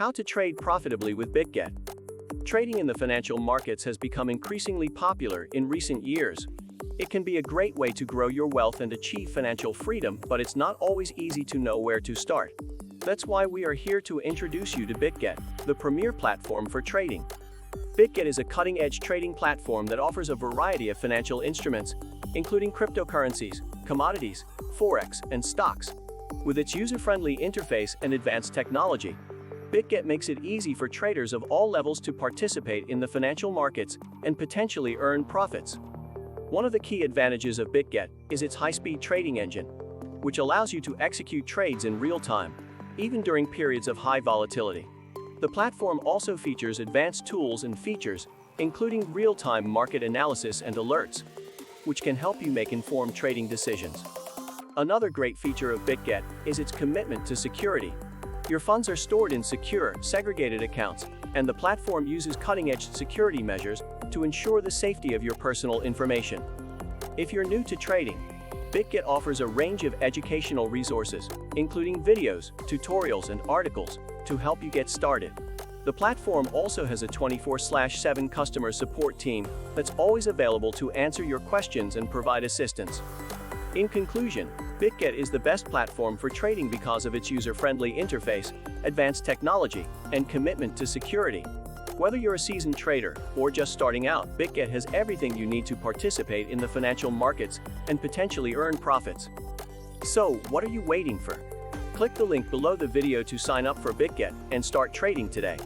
How to trade profitably with Bitget. Trading in the financial markets has become increasingly popular in recent years. It can be a great way to grow your wealth and achieve financial freedom, but it's not always easy to know where to start. That's why we are here to introduce you to Bitget, the premier platform for trading. Bitget is a cutting-edge trading platform that offers a variety of financial instruments, including cryptocurrencies, commodities, forex, and stocks. With its user-friendly interface and advanced technology, Bitget makes it easy for traders of all levels to participate in the financial markets and potentially earn profits. One of the key advantages of Bitget is its high-speed trading engine, which allows you to execute trades in real time, even during periods of high volatility. The platform also features advanced tools and features, including real-time market analysis and alerts, which can help you make informed trading decisions. Another great feature of Bitget is its commitment to security. Your funds are stored in secure, segregated accounts, and the platform uses cutting-edge security measures to ensure the safety of your personal information. If you're new to trading, Bitget offers a range of educational resources, including videos, tutorials, and articles, to help you get started. The platform also has a 24/7 customer support team that's always available to answer your questions and provide assistance. In conclusion, Bitget is the best platform for trading because of its user-friendly interface, advanced technology, and commitment to security. Whether you're a seasoned trader or just starting out, Bitget has everything you need to participate in the financial markets and potentially earn profits. So, what are you waiting for? Click the link below the video to sign up for Bitget and start trading today.